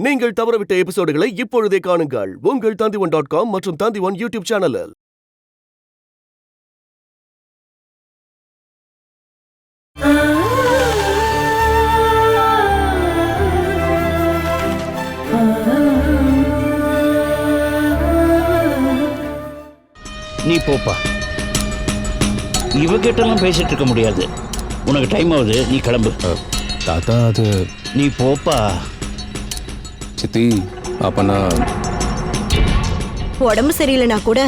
நீங்கள் தவறவிட்ட எபிசோடுகளை இப்பொழுதே காணுங்கள் உங்கள் Tandivan.com மற்றும் Tandivan யூடியூப் சேனலில். நீ போப்பா. இவகிட்டலாம் பேசிட்டு இருக்க முடியாது. உனக்கு டைம் ஆகுது, நீ கிளம்பு. தாத்தா அது நீ போப்பா. சித்தி அப்பனா உடம்பு சரியில்லைனா கூட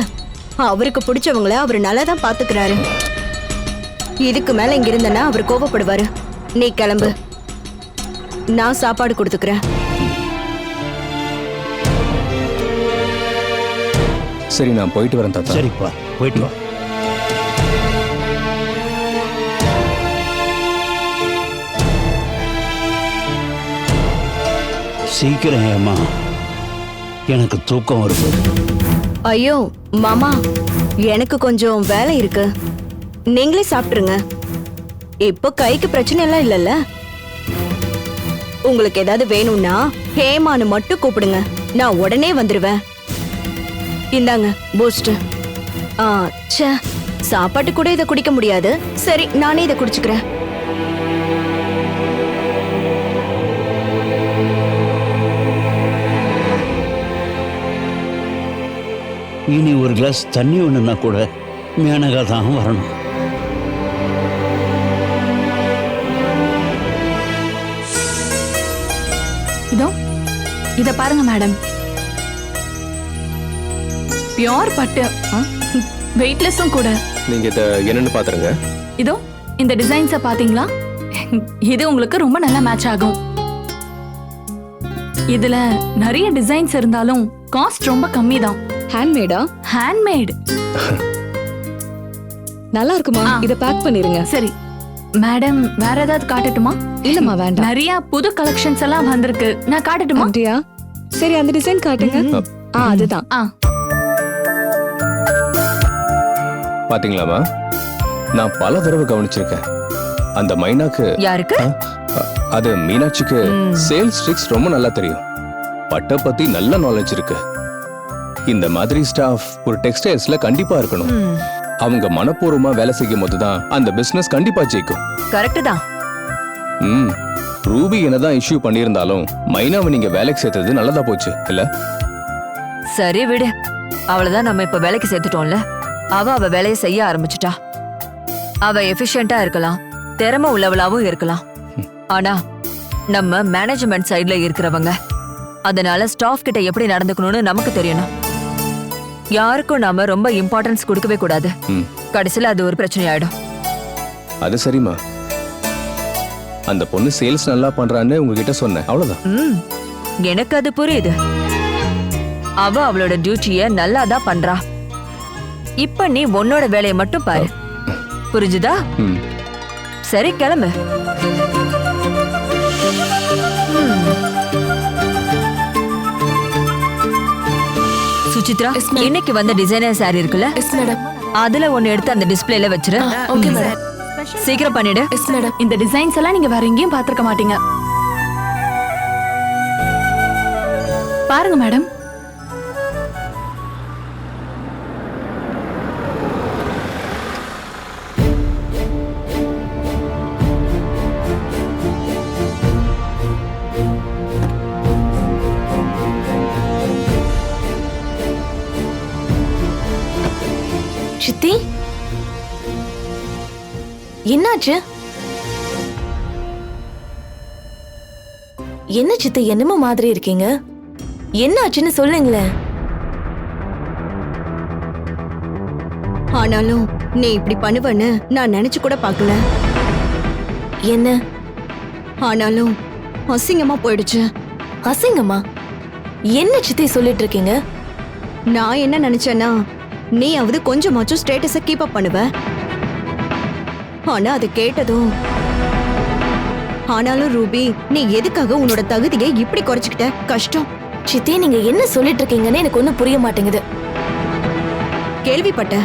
அவருக்கு பிடிச்சவங்கள அவர் நல்லா தான் பாத்துக்கிறாரு. இதுக்கு மேல இங்க இருந்தனா அவர் கோபப்படுவாரு. நீ கிளம்பு, நான் சாப்பாடு கொடுத்துக்கிறேன். சரி, நான் போயிட்டு வரேன் தாத்தா. சரிப்பா, போயிட்டு வா. சீக்கிரம் ஏமா, எனக்கு தூக்கம் வருது. ஐயோ மாமா, எனக்கு கொஞ்சம் வேலை இருக்கு, நீங்களே சாப்பிட்டுருங்க. இப்போ கைக்கு பிரச்சனை எல்லாம் இல்லைல்ல. உங்களுக்கு ஏதாவது வேணும்னா ஹேமான்னு மட்டும் கூப்பிடுங்க, நான் உடனே வந்துருவேன். இந்தாங்க பூஸ்ட். ச்சே, சாப்பாட்டு கூட இதை குடிக்க முடியாது. சரி, நானே இதை குடிச்சுக்கிறேன். இனி ஒரு கிளாஸ் தண்ணி ஒண்ணுன்னா கூட மேனகா தான் வரணும். இத பாருங்க மேடம், பியோர் பட்டு, வெயிட்லெஸ்ஸும் கூட. நீங்க இத என்னன்னு பாத்துருங்க. இதோ இந்த டிசைன்ஸை பாத்தீங்களா? இது உங்களுக்கு ரொம்ப நல்லா மேட்ச் ஆகும். இதுல நிறைய டிசைன்ஸ் இருந்தாலும் காஸ்ட் ரொம்ப கம்மி தான். ஹேண்ட்மேடா? ஹேண்ட்மேட். நல்லா இருக்குமா? இத பேக் பண்ணிருங்க. சரி மேடம், வேற ஏதாவது காட்டட்டுமா? இல்லம்மா, வேண்டாம். நிறைய புது கலெக்ஷன்ஸ் எல்லாம் வந்திருக்கு, நான் காட்டட்டுமா? அப்படியா? சரி, அந்த டிசைன் காட்டுங்க. அதுதான். பாத்தீங்களாமா, நான் பல தடவை கவனிச்சிருக்கேன். அந்த மைனாக்கு யாருக்கு? அது மீனாட்சிக்கு சேல்ஸ் ட்ரிக்ஸ் ரொம்ப நல்லா தெரியும். பட்ட பத்தி நல்ல நாலேஜ் இருக்கு. இந்த மாதிரி ஸ்டாஃப் ஒரு டெக்ஸ்டைல்ஸ்ல கண்டிப்பா இருக்கணும். அவங்க மனப்பூர்வமா வேலை செய்யும் போதுதான் அந்த பிசினஸ் கண்டிப்பா ஜெயிக்கும். கரெக்ட் தான். ரூபி என்னதான் இஷ்யூ பண்ணியிருந்தாலும் மைனாவை நீங்க வேலைக்கு சேர்த்தது நல்லதா போச்சு இல்ல? சரி விடு, அவளதான் நம்ம இப்ப வேலைக்கு சேர்த்துட்டோம்ல. அவ வேலையை செய்ய ஆரம்பிச்சுட்டா. அவ எஃபிஷியன்ட்டா இருக்கலாம், திறமை உள்ளவளாவும் இருக்கலாம். ஆனா நம்ம மேனேஜ்மெண்ட் சைட்ல இருக்கிறவங்க, அதனால ஸ்டாஃப் கிட்ட எப்படி நடந்துக்கணும்னு நமக்கு தெரியணும். யாருக்கும் நாம ரொம்ப இம்பார்ட்டன்ஸ் கொடுக்கவே கூடாது. கடைசியில அது ஒரு பிரச்சனை ஆயிடும். அது சரிமா, அந்த பொண்ணு சேல்ஸ் நல்லா பண்றான்னு உங்ககிட்ட சொன்னேன், அவ்வளவுதான். எனக்கு அது புரியுது. அவ அவளோட டியூட்டிய நல்லா தான் பண்றா. இப்ப நீ உன்னோட வேலையை மட்டும் பாரு, புரிஞ்சுதா? சரி, கிளம்பு. சுசித்ரா, இன்னைக்கு வந்த டிசைனர் சாரி இருக்குல்ல, அதுல ஒன்னு எடுத்து அந்த டிஸ்பிளேல வச்சிரு. Okay madam. சீக்கிரம் பண்ணிடு. Yes madam. இந்த டிசைன்ஸ் எல்லாம் நீங்க வேற எங்கேயும் பார்த்திருக்க மாட்டீங்க. பாருங்க மேடம். சித்தி, என்னாச்சு? என்ன சித்தி, என்னமோ மாதிரி இருக்கீங்க? என்னாச்சுன்னு சொல்லுங்களேன். ஆனாலும் நீ இப்படி பண்ணுவன்னு நான் நினைச்சு கூட பார்க்கல. என்ன? ஆனாலும் அசிங்கமா போயிடுச்சு. அசிங்கமா? என்ன சித்தி சொல்லிட்டு இருக்கீங்க? நான் என்ன நினைச்சேன்னா, நீயாவது கொஞ்சமாச்சும் ஸ்டேட்டஸை கீப் அப் பண்ணுவ. ஆனா அது கேட்டதும். ஆனாலும் ரூபி, நீ எதுக்காக உன்னோட தகுதியை இப்படி குறைச்சுக்கிட்ட? கஷ்டம். சித்தி, நீங்க என்ன சொல்லிட்டு இருக்கீங்கன்னு எனக்கு ஒன்னும் புரிய மாட்டேங்குது. கேள்விப்பட்ட,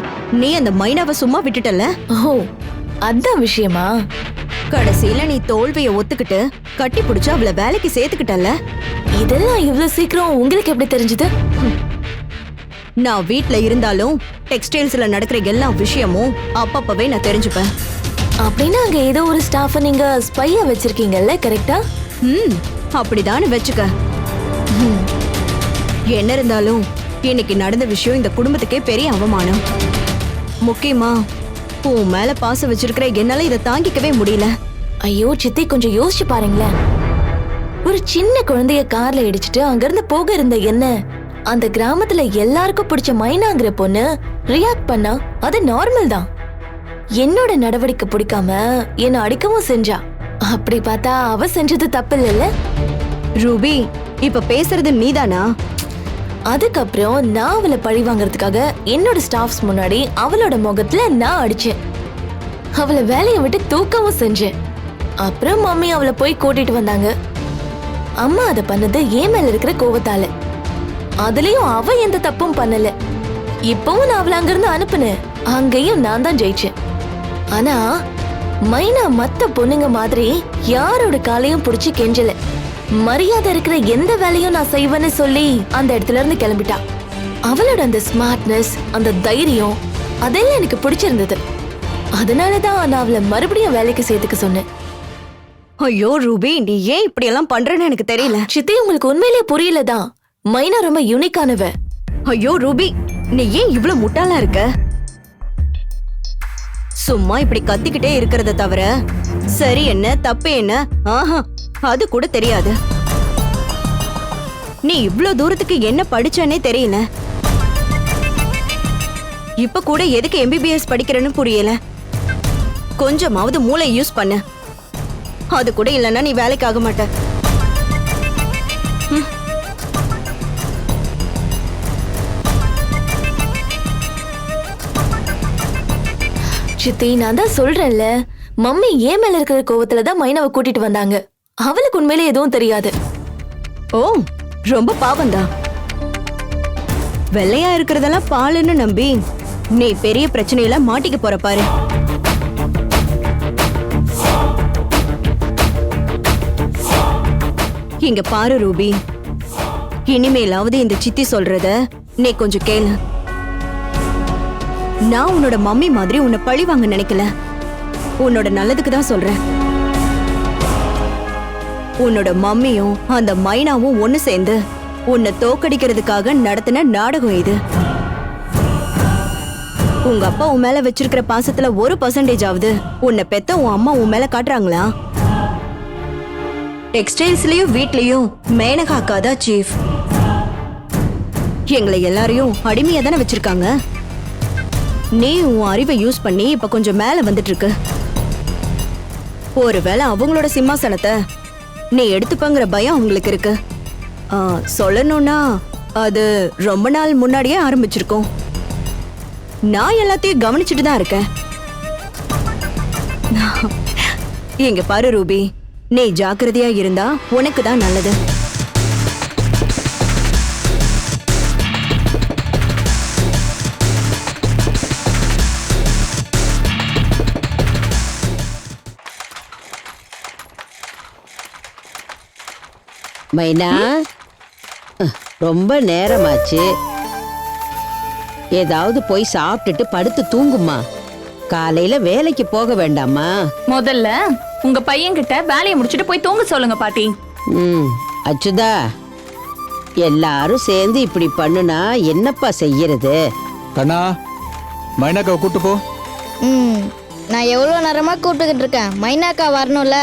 நீ அந்த மைனாவை சும்மா விட்டுட்டல? ஓ, அதான் விஷயமா? கடைசியில நீ தோல்விய ஒத்துக்கிட்டு கட்டி பிடிச்சு அவளை வேலைக்கு சேர்த்துக்கிட்டல. இதெல்லாம் இவ்வளவு சீக்கிரம் உங்களுக்கு எப்படி தெரிஞ்சது? நான் வீட்ல இருந்தாலும் டெக்ஸ்டைல்ஸ்ல நடக்கிற எல்லா விஷயமும் அப்பப்பவே நான் தெரிஞ்சுப்பேன். அப்படின்னா அங்க ஏதோ ஒரு ஸ்டாஃப நீங்க ஸ்பையா வச்சிருக்கீங்கல்ல, கரெக்டா? அப்படிதான் வச்சுக்க. என்ன இருந்தாலும் இன்னைக்கு நடந்த விஷயம் இந்த குடும்பத்துக்கே பெரிய அவமானம். முக்கியமா உன் மேல பாசம் வச்சிருக்கிற என்னால இதை தாங்கிக்கவே முடியல. ஐயோ சித்தி, கொஞ்சம் யோசிச்சு பாருங்களேன். ஒரு சின்ன குழந்தைய கார்ல இடிச்சிட்டு அங்கிருந்து போக இருந்த என்ன அந்த கிராமத்துல எல்லாருக்கும் பிடிச்ச மைனாங்கிற பொண்ணு ரியாக்ட் பண்ணா அது நார்மல் தான். என்னோட நடவடிக்கை பிடிக்காம என்ன அடிக்கவும் செஞ்சா. அப்படி பார்த்தா அவ செஞ்சது தப்பு இல்லைல்ல? ரூபி, இப்ப பேசுறது நீதானா? அதுக்கப்புறம் நான் அவளை பழி வாங்கறதுக்காக என்னோட ஸ்டாஃப்ஸ் முன்னாடி அவளோட முகத்துல நான் அடிச்சேன். அவளை வேலையை விட்டு தூக்கவும் செஞ்சேன். அப்புறம் மம்மி அவளை போய் கூட்டிட்டு வந்தாங்க. அம்மா அதை பண்ணது என் மேல இருக்கிற கோவத்தால. அதுலயும் அவ எந்த தப்பும் பண்ணல. இப்பவும் நான் அவளை அங்கிருந்து அனுப்புனேன். அங்கேயும் நான் தான் ஜெயிச்சேன். ஆனா மைனா மத்த பொண்ணுங்க மாதிரி யாரோட காலையும் புடிச்சு கெஞ்சல. மரியாதை இருக்கிற எந்த வேலையும் நான் செய்வேன்னு சொல்லி அந்த இடத்துல இருந்து கிளம்பிட்டா. அவளோட அந்த ஸ்மார்ட்னஸ், அந்த தைரியம், அதெல்லாம் எனக்கு பிடிச்சிருந்தது. அதனாலதான் நான் அவளை மறுபடியும் வேலைக்கு சேர்த்துக்க சொன்னேன். ஐயோ ரூபி, நீ ஏன் இப்படி எல்லாம் பண்றேன்னு எனக்கு தெரியல. சித்தி, உங்களுக்கு உண்மையிலேயே புரியலதான். மைனா ரொம்ப யூனிக்கானவ. ஐயோ ரூபி, நீ ஏன் இவ்ளோ முட்டாளா இருக்க? சும்மா இப்படி கத்திக்கிட்டே இருக்கிறத தவிர சரி என்ன தப்பு என்ன அது கூட தெரியாது. நீ இவ்ளோ தூரத்துக்கு என்ன படிச்சனே தெரியல. இப்ப கூட எதுக்கு MBBS படிக்கிறேன்னு புரியல. கொஞ்சமாவது மூளை யூஸ் பண்ணு. அது கூட இல்லைன்னா நீ வேலைக்கு ஆக மாட்ட. சித்தி, நான் தான் சொல்றேன்ல, மம்மி ஏன் மேல இருக்கிற கோவத்துலதான் மைனாவை கூட்டிட்டு வந்தாங்க. அவளுக்கு உண்மையிலே எதுவும் தெரியாது. ஓ, ரொம்ப பாவம்தான். வெள்ளையா இருக்கிறதெல்லாம் பாலுன்னு நம்பி நீ பெரிய பிரச்சனையில மாட்டிக்க போற பாரு. இங்க பாரு ரூபி, இனிமேலாவது இந்த சித்தி சொல்றத நீ கொஞ்சம் கேளு. நான் உன்னோட மம்மி மாதிரி உன்னை பழி வாங்க நினைக்கல. உன்னோட நல்லதுக்கு தான் சொல்றேன். உன்னோட மம்மியும் அந்த மைனாவும் ஒண்ணு சேர்ந்து உன்னை தோக்கடிக்கிறதுக்காக நடத்தின நாடகம் இது. உங்க அப்பா உன் மேல வச்சிருக்கிற பாசத்துல 1% ஆவது உன்னை பெத்த உன் அம்மா உன் மேல காட்டுறாங்களா? டெக்ஸ்டைல்ஸ்லயும் வீட்லயும் மேனகாக்காதான் சீஃப். எங்களை எல்லாரையும் அடிமையா தானே வச்சிருக்காங்க. நீ உன் அறிவை யூஸ் பண்ணி இப்ப கொஞ்சம் மேல வந்துட்டு இருக்கு. ஒருவேளை அவங்களோட சிம்மாசனத்தை நீ எடுத்துப்பங்கிற பயம் அவங்களுக்கு இருக்கு. சொல்லணும்னா அது ரொம்ப நாள் முன்னாடியே ஆரம்பிச்சிருக்கோம். நான் எல்லாத்தையும் கவனிச்சுட்டு தான் இருக்கேன். இங்க பாரு ரூபி, நீ ஜாக்கிரதையா இருந்தா உனக்கு தான் நல்லது. மைனா, ரொம்ப நேரமாச்சு. ஏதாவது போய் சாப்பிட்டுட்டு படுத்து தூங்குமா. காலையில வேலைக்கு போக வேண்டாமா? முதல்ல உங்க பையன்கிட்ட வேலையை முடிச்சிட்டு போய் தூங்க சொல்லுங்க பாட்டி. அச்சுதா, எல்லாரும் சேர்ந்து இப்படி பண்ணுனா என்னப்பா செய்யறது? கண்ணா, மைனாக்காவை கூட்டு போ. நான் எவ்வளவு நேரமா கூப்பிட்டுக்கிட்டு இருக்கேன். மைனாக்கா வரணும்ல.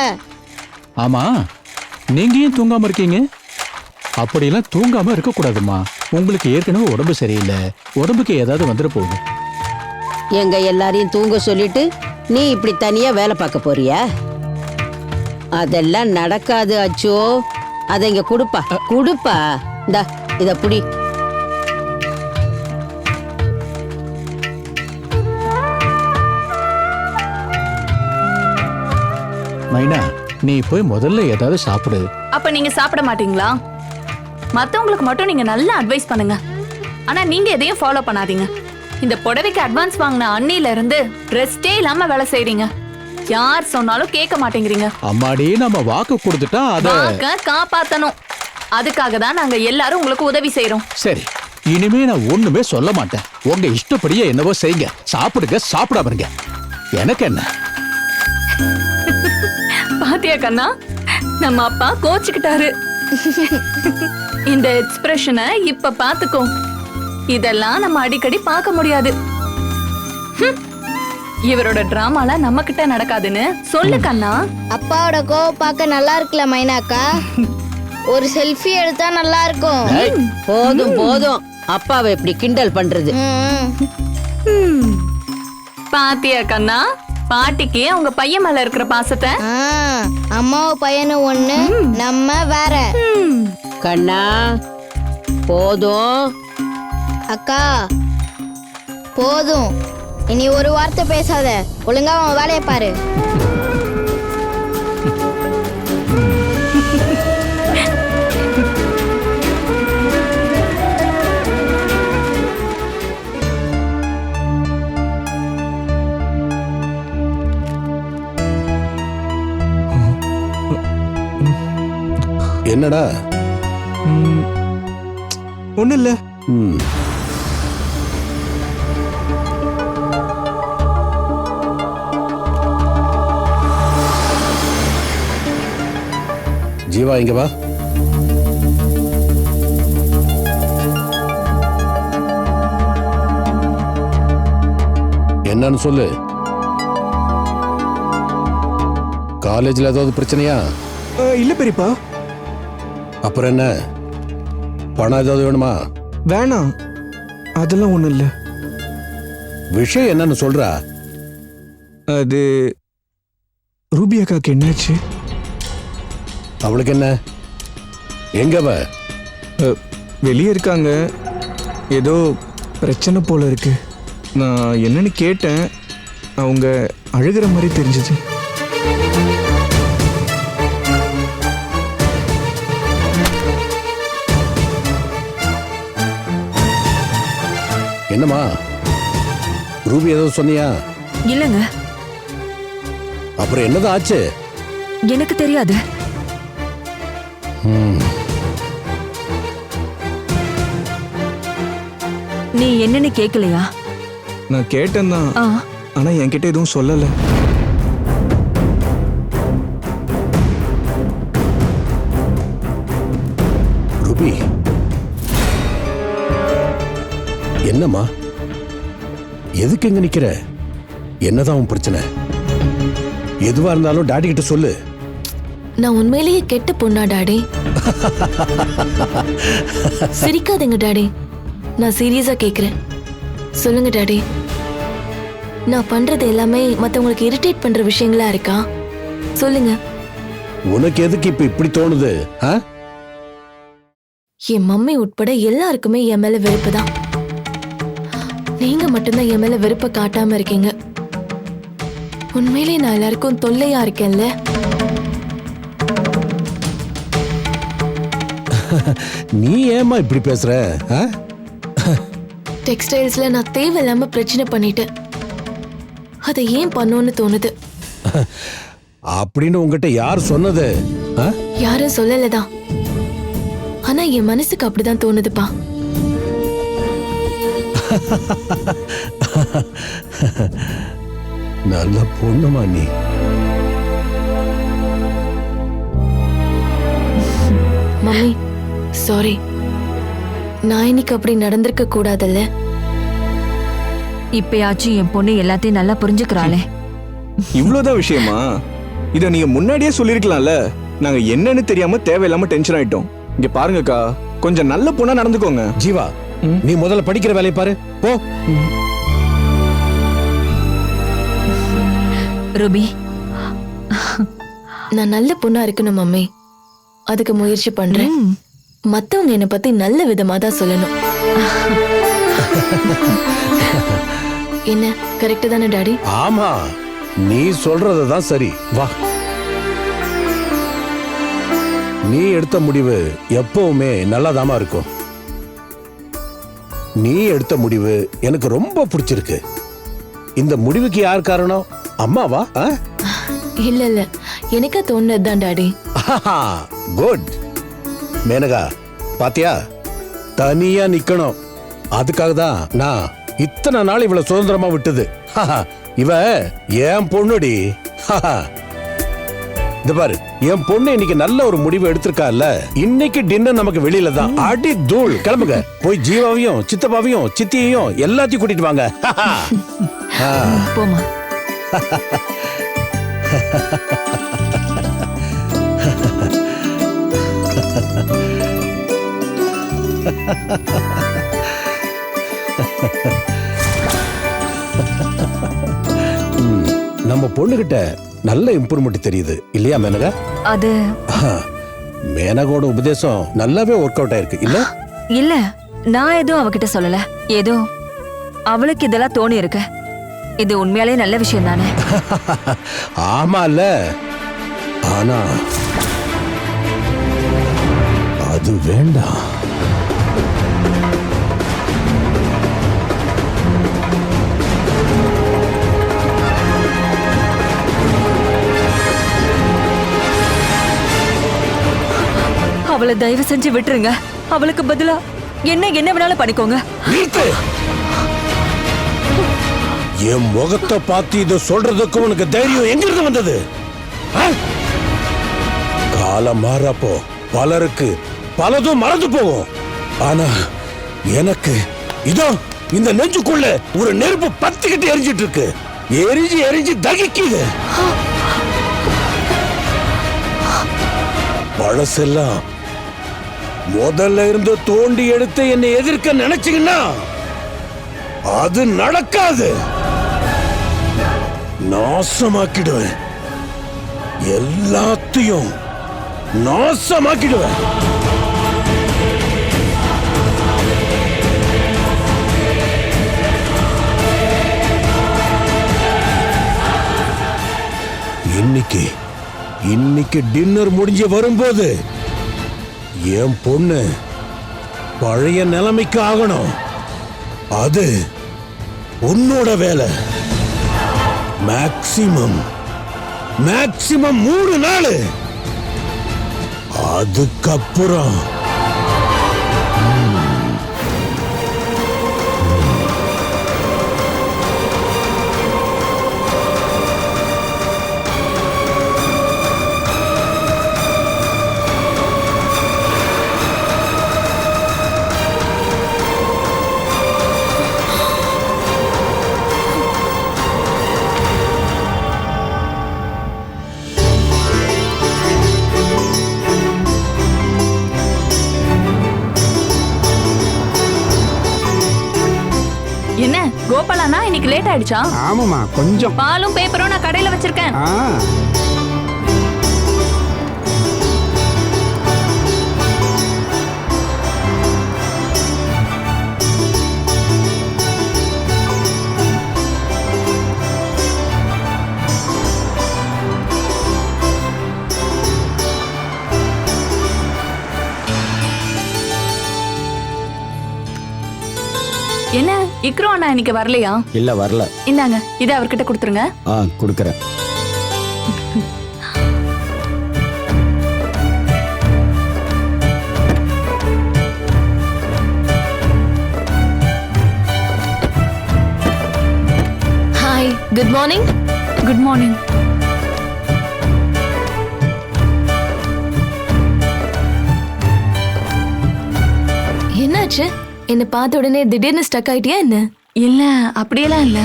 ஆமா, நீங்க ஏன் தூங்காம இருக்கீங்க? அப்படியெல்லாம் தூங்காம இருக்க கூடாதுமா. உங்களுக்கு ஏற்கனவே உடம்பு சரியில்லை. உடம்புக்கு ஏதாவது வந்துட போகுது. எங்க எல்லாரையும் தூங்க சொல்லிட்டு நீ இப்படி தனியா வேலை பார்க்க போறியா? அதெல்லாம் நடக்காது அச்சோ. அதை இங்க குடுப்பா குடுப்பா. இந்தா இத புடி. மைனா, நீ போய் முதல்ல ஏதாவது சாப்பிடு. அப்ப நீங்க சாப்பிட மாட்டீங்களா? மத்தவங்களுக்கு மட்டும் நீங்க நல்லா அட்வைஸ் பண்ணுங்க. ஆனா நீங்க எதையும் ஃபாலோ பண்ணாதீங்க. இந்த புடவைக்கு அட்வான்ஸ் வாங்கின அன்னில இருந்து ரெஸ்டே இல்லாம வேலை செய்றீங்க. யார் சொன்னாலும் கேட்க மாட்டேங்கிறீங்க. அம்மாடி நம்ம வாக்கு கொடுத்துட்டா அத வாக்க காப்பாத்தணும். அதுக்காக தான் நாங்க எல்லாரும் உங்களுக்கு உதவி செய்யறோம். சரி, இனிமே நான் ஒண்ணுமே சொல்ல மாட்டேன். உங்க இஷ்டப்படியே என்னவோ செய்யுங்க. சாப்பிடுங்க, சாப்பிடாம இருங்க, எனக்கு என்ன. பாத்தியா கண்ணா, நம்ம அப்பா கோச்சுக்கிட்டாரு. இந்த எக்ஸ்பிரஷனை இப்ப பாத்துக்கோ. இதெல்லாம் நம்ம அடிக்கடி பார்க்க முடியாது. இவரோட டிராமால நம்ம கிட்ட நடக்காதுன்னு சொல்லு கண்ணா. அப்பாவோட கோவம் பார்க்க நல்லா இருக்குல்ல மைனாக்கா? ஒரு செல்ஃபி எடுத்தா நல்லா இருக்கும். போதும் போதும், அப்பாவை இப்படி கிண்டல் பண்றது. பாத்தியா கண்ணா, பாட்டிக்கு அவங்க பையன் மேல இருக்கிற பாசத்தை. அம்மாவும் பையனும் ஒண்ணு, நம்ம வேற. கண்ணா போதும். அக்கா போதும், இனி ஒரு வார்த்தை பேசாத. ஒழுங்கா அவன் வேலையை பாரு. என்னடா? ஒண்ணு இல்ல. ஜீவா இங்க வா. என்னன்னு சொல்லு. காலேஜ்ல ஏதாவது பிரச்சனையா? இல்ல பெரியப்பா. அப்புறம் என்ன, பணம் ஏதாவது வேணுமா? வேணாம், அதெல்லாம் ஒண்ணும் இல்ல. விஷயம் என்னன்னு சொல்றா. அது ரூபி அக்காக்கு என்னாச்சு? அவளுக்கு என்ன? எங்கவ? வெளியே இருக்காங்க. ஏதோ பிரச்சனை போல இருக்கு. நான் என்னன்னு கேட்டேன். அவங்க அழுகிற மாதிரி தெரிஞ்சது. என்னம்மா, ரூபி ஏதோ சொன்னியா? இல்லங்க. அப்புறம் என்னதான் ஆச்சு? எனக்கு தெரியாது. நீ என்னன்னு கேக்கலையா? நான் கேட்டேன் தான், ஆனா என்கிட்ட எதுவும் சொல்லல. ரூபி, என்னம்மா, எதுக்கு எங்க நிக்கிற? என்னதான் உன் பிரச்சனை? எதுவா இருந்தாலும் டாடி கிட்ட சொல்லு. நான் உண்மையிலேயே கெட்ட பொண்ணா டாடி? சிரிக்காதீங்க டாடி, நான் சீரியஸா கேக்குறேன். சொல்லுங்க டாடி, நான் பண்றது எல்லாமே மத்தவங்களுக்கு இரிட்டேட் பண்ற விஷயங்களா இருக்கா? சொல்லுங்க. உனக்கு எதுக்கு இப்ப இப்படி தோணுது? என் மம்மி உட்பட எல்லாருக்குமே என் மேல வெறுப்பு தான். நீங்க மட்டும்தான் என் மேல வெறுப்பை காட்டாம இருக்கீங்க. உண்மையிலே நான் எல்லாருக்கும் தொல்லையா இருக்கேன்ல? நீ ஏமா இப்படி பேசுற? டெக்ஸ்டைல்ஸ்ல நான் தேவையில்லாம பிரச்சனை பண்ணிட்டேன். அதை ஏன் பண்ணோன்னு தோணுது. அப்படின்னு உங்ககிட்ட யார் சொன்னது? யாரும் சொல்லலதான், ஆனா என் மனசுக்கு அப்படிதான் தோணுதுப்பா. நல்ல பொண்ணுமா நீ. மம்மி சாரி, நான் இன்னைக்கு அப்படி நடந்திருக்க கூடாதுல்ல. இப்பயாச்சும் என் பொண்ணு எல்லாத்தையும் நல்லா புரிஞ்சுக்கிறாளே. இவ்வளவுதான் விஷயமா? இத நீங்க முன்னாடியே சொல்லிருக்கலாம்ல. நாங்க என்னன்னு தெரியாம தேவையில்லாம டென்ஷன் ஆயிட்டோம். இங்க பாருங்கக்கா, கொஞ்சம் நல்ல பொண்ணா நடந்துக்கோங்க. ஜீவா, நீ முதல்ல படிக்கிற வேலையை பாரு, போ. ரூபி, நான் நல்ல பொண்ணா இருக்கணும் மம்மி. அதுக்கு முயற்சி பண்றேன். மத்தவங்க என்னை பத்தி நல்ல விதமா தான் சொல்லணும். என்ன கரெக்ட் தானே டாடி? ஆமா, நீ சொல்றதுதான் சரி. வா. நீ எடுத்த முடிவு எப்பவுமே நல்லதாமா இருக்கும். நீ எடுத்த முடிவு எனக்கு ரொம்ப பிடிச்சிருக்கு. இந்த முடிவுக்கு யார் காரணம்? அம்மாவா? இல்ல இல்ல எனக்கா தோணுதுதான் டாடி. குட். மேனகா பாத்தியா, தனியா நிக்கணும். அதுக்காக தான் நான் இத்தனை நாள் இவளை சுதந்திரமா விட்டது. இவ என் பொண்ணுடி. இந்த பாரு, என் பொண்ணு இன்னைக்கு நல்ல ஒரு முடிவு எடுத்திருக்கால. இன்னைக்கு டின்னர் நமக்கு வெளியில தான். அடி தூள். கிளம்புங்க, போய் ஜீவாவையும் சித்தப்பாவையும் சித்தியையும் எல்லாத்தையும் கூட்டிட்டு வாங்க. போமா. நம்ம பொண்ணுகிட்ட நல்ல இம்ப்ரூவ்மெண்ட் தெரியுது இல்லையா மேனகா? அது மேனகோட உபதேசம் நல்லாவே ஒர்க் அவுட் ஆயிருக்கு இல்ல? இல்ல, நான் எதுவும் அவகிட்ட சொல்லல. ஏதோ அவளுக்கு இதெல்லாம் தோணி இருக்கு. இது உண்மையாலே நல்ல விஷயம் தானே? ஆமால, ஆனா அது வேண்டாம். அவளை தயவு செஞ்சு விட்டுருங்க. அவளுக்கு பதிலா என்ன வேணாலும் பண்ணிக்கோங்க. என் முகத்தை பார்த்து இதை சொல்றதுக்கு உனக்கு தைரியம் எங்கிருந்து வந்தது? காலம் மாறப்போ பலருக்கு பலதும் மறந்து போகும். ஆனா எனக்கு இதோ இந்த நெஞ்சுக்குள்ள ஒரு நெருப்பு பத்திக்கிட்டு எரிஞ்சிட்டு இருக்கு. எரிஞ்சு எரிஞ்சு தகிக்குது. பழசெல்லாம் முதல்ல இருந்து தோண்டி எடுத்து என்னை எதிர்க்க நினைச்சீங்கன்னா அது நடக்காது. நாசமாக்கிடுவேன், எல்லாத்தையும் நாசமாக்கிடுவேன். இன்னைக்கு டின்னர் முடிஞ்சு வரும்போது என் பொண்ணு பழைய நிலைமைக்கு ஆகணும். அது உன்னோட வேலை. மேக்சிமம் 3 நாள். அதுக்கப்புறம் என்ன கோபாலானா, இன்னைக்கு லேட் ஆயிடுச்சா? ஆமாமா, கொஞ்சம். பாலும் பேப்பரும் நான் கடையில வச்சிருக்கேன். என்ன இக்ரோ அண்ணா இன்னைக்கு வரலையா? இல்ல வரல. இந்தாங்க, இதை அவர்கிட்ட கொடுத்துருங்க. கொடுக்கறேன். Hi, good morning. Good morning. என்னாச்சு? என்ன பார்த்த உடனே திடீர்னு ஸ்டக் ஆயிட்டியா என்ன? இல்ல, அப்படியெல்லாம் இல்ல.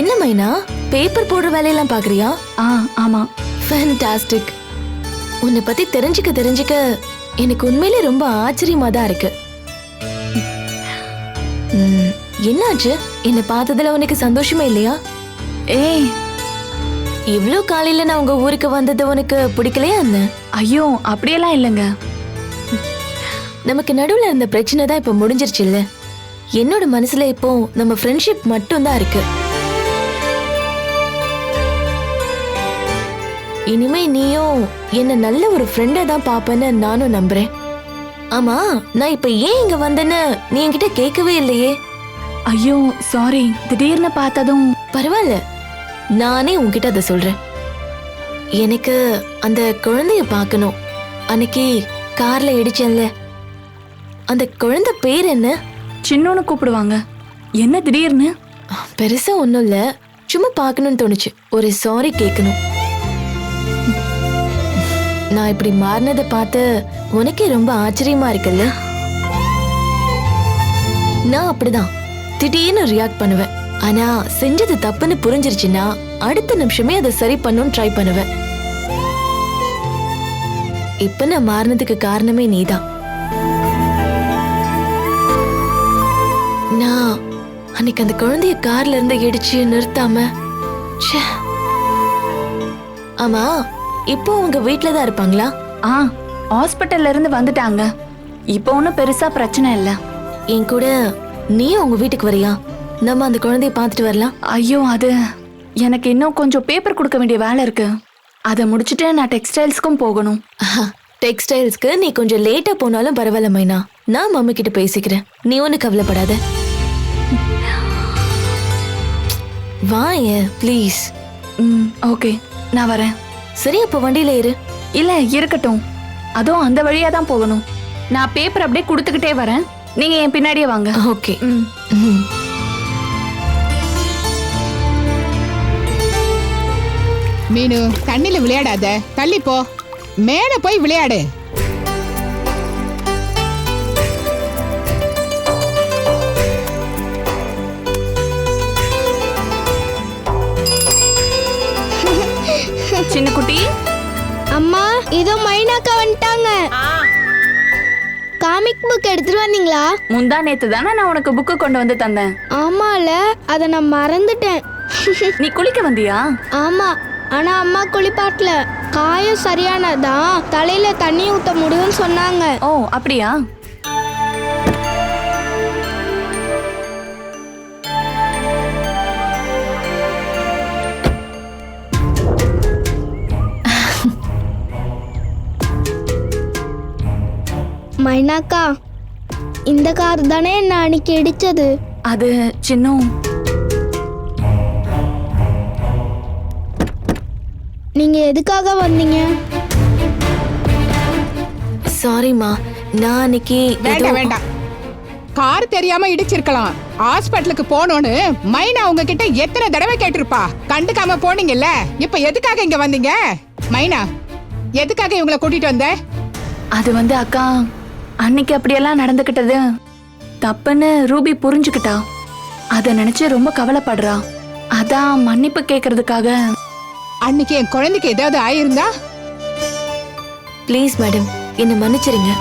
என்ன மைனா, பேப்பர் போடுற வேலையெல்லாம் பாக்குறியா? ஆமா. ஃபேன்டாஸ்டிக். உன்னை பத்தி தெரிஞ்சுக்க எனக்கு உண்மையிலே ரொம்ப ஆச்சரியமா தான் இருக்கு. என்னாச்சு? என்ன பார்த்ததுல உனக்கு சந்தோஷமே இல்லையா? ஏய், இவ்ளோ காலையில நான் உங்க ஊருக்கு வந்தது உனக்கு பிடிக்கலையா என்ன? ஐயோ, அப்படியெல்லாம் இல்லைங்க. நமக்கு நடுவுல இருந்த பிரச்சனை தான் இப்ப முடிஞ்சிருச்சு இல்ல? என்னோட மனசுல இப்போ நம்ம ஃப்ரெண்ட்ஷிப் மட்டும் தான் இருக்கு. இனிமே நீயும் என்ன நல்ல ஒரு ஃப்ரெண்டா தான் பாப்பேன்னு நானும் நம்புறேன். ஆமா, நான் இப்ப ஏன் இங்க வந்தேன்னு நீ என்கிட்ட கேட்கவே இல்லையே? ஐயோ சாரி, திடீர்னு பார்த்ததும். பரவாயில்ல, நானே உன்கிட்ட அதை சொல்றேன். எனக்கு அந்த குழந்தைய பார்க்கணும். அன்னைக்கு கார்ல இடிச்சேன்ல, அந்த குழந்தை பேர் என்ன? சின்னோன்னு கூப்பிடுவாங்க. என்ன திடீர்னு? பெருசா ஒண்ணும் இல்ல, சும்மா பார்க்கணும்னு தோணுச்சு. ஒரு சாரி கேட்கணும். நான் இப்படி மாறினதை பார்த்து உனக்கே ரொம்ப ஆச்சரியமா இருக்குல்ல? நான் அப்படிதான் திடீர்னு ரியாக்ட் பண்ணுவேன். ஆனா செஞ்சது தப்புன்னு புரிஞ்சிருச்சுன்னா அடுத்த நிமிஷமே அதை சரி பண்ணணும்னு ட்ரை பண்ணுவேன். இப்ப நான் மாறினதுக்கு காரணமே நீதான். நான் அன்னைக்கு அந்த குழந்தைய கார்ல இருந்து இடிச்சு நிறுத்தாம. ஆமா, இப்போ உங்க வீட்டுல தான் இருப்பாங்களா? ஹாஸ்பிட்டல்ல இருந்து வந்துட்டாங்க. இப்போ ஒன்னும் பெருசா பிரச்சனை இல்ல. என் கூட நீ உங்க வீட்டுக்கு வரியா? நம்ம அந்த குழந்தைய பார்த்துட்டு வரலாம். ஐயோ, அது எனக்கு இன்னும் கொஞ்சம் பேப்பர் கொடுக்க வேண்டிய வேலை இருக்கு. அதை முடிச்சுட்டு நான் டெக்ஸ்டைல்ஸ்க்கும் போகணும். டெக்ஸ்டைல்ஸ்க்கு நீ கொஞ்சம் லேட்டா போனாலும் பரவாயில்ல மைனா. நான் மம்மி கிட்ட பேசிக்கிறேன். நீ ஒண்ணு கவலைப்படாத. வாயே ப்ளீஸ். ஓகே, நான் வரேன். சரி, அப்போ வண்டியில ஏறு. இல்ல, இருக்கட்டும். அதுவும் அந்த வழியா தான் போகணும். நான் பேப்பர் அப்படியே கொடுத்துக்கிட்டே வரேன். நீங்க என் பின்னாடியே வாங்க. ஓகே. மீனு, தண்ணில விளையாடாத, தள்ளி போ. மேல போய் விளையாடு. சின்ன குட்டி. அம்மா, இதோ மைனாக்கா வந்துட்டாங்க. காமிக் புக் எடுத்துட்டு வந்தீங்களா? முந்தா நேத்து தானே நான் உனக்கு புக்கு கொண்டு வந்து தந்தேன். ஆமால, அத நான் மறந்துட்டேன். நீ குளிக்க வந்தியா? ஆமா, ஆனா அம்மா குளிப்பாட்டல. காயம் சரியானதான் தலையில தண்ணி ஊத்த முடியும்னு சொன்னாங்க. ஓ, அப்படியா? மைனாக்கா, இந்த கார் தானே என்ன அன்னைக்கு இடிச்சது? அது சின்ன. நீங்க எதுக்காக வந்தீங்க? சாரிமா, நான் அன்னைக்கு வேண்டாம். கார் தெரியாம இடிச்சிருக்கலாம். ஹாஸ்பிட்டலுக்கு போனோன்னு மைனா உங்ககிட்ட எத்தனை தடவை கேட்டிருப்பா. கண்டுக்காம போனீங்கல்ல. இப்ப எதுக்காக இங்க வந்தீங்க? மைனா, எதுக்காக இவங்களை கூட்டிட்டு வந்த? அது வந்து அக்கா, அன்னைக்கு அப்படியெல்லாம் நடந்துகிட்டது தப்புன்னு ரூபி புரிஞ்சுக்கிட்டா. அத நினைச்சு ரொம்ப கவலைப்படுறா. அதான் மன்னிப்பு கேக்குறதுக்காக. அன்னைக்கு என் குழந்தைக்கு ஏதாவது ஆயிருந்தா? ப்ளீஸ் மேடம், என்ன மன்னிச்சிருங்க.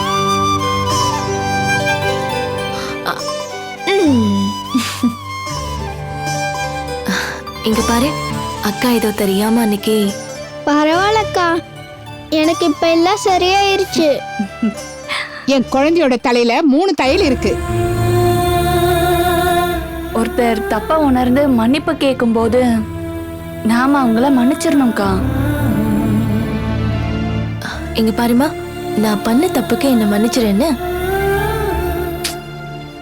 இங்க பாரு, அக்கா ஏதோ தெரியாம அன்னைக்கு. பரவாயில்லக்கா, எனக்கு இப்ப எல்லாம் சரியாயிருச்சு. என் குழந்தையோட தலையில 3 தையல் இருக்கு. ஒருத்தர் தப்பா உணர்ந்து மன்னிப்பு கேட்கும் போது நாம அவங்கள மன்னிச்சிடணும்க்கா. இங்க பாருமா, நான் பண்ண தப்புக்கு என்ன மன்னிச்சிருன்னு.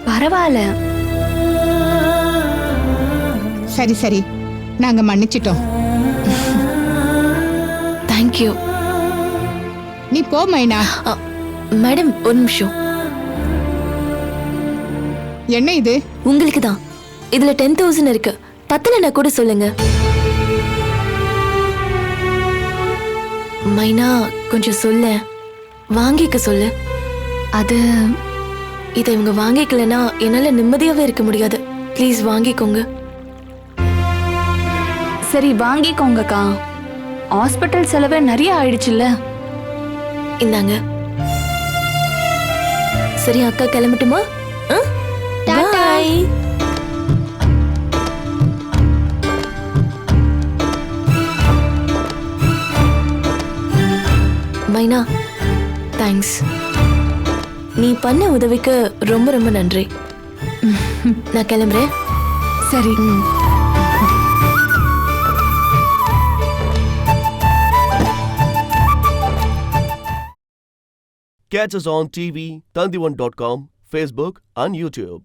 பரவாயில்ல. சரி சரி, நாங்க மன்னிச்சிட்டோம். தேங்க்யூ. நீ போ மைனா. மேடம், ஒரு நிமிஷம். என்ன இது? உங்களுக்கு தான். இதுல 10,000 இருக்கு. பத்தலன்னா கூட சொல்லுங்க. மைனா, கொஞ்சம் சொல்ல. வாங்கிக்க சொல்லு. அது இதை இவங்க வாங்கிக்கலன்னா என்னால நிம்மதியாவே இருக்க முடியாது. ப்ளீஸ் வாங்கிக்கோங்க. சரி, வாங்கிக்கோங்கக்கா. ஹாஸ்பிட்டல் செலவு நிறைய ஆயிடுச்சுல்ல. இந்தாங்க. சரி, அக்கா கிளம்பட்டுமா? பாய். மைனா, தேங்க்ஸ். நீ பண்ண உதவிக்கு ரொம்ப ரொம்ப நன்றி. நான் கிளம்புறேன். சரி. Catch us on TV, Tandivan.com, Facebook and YouTube.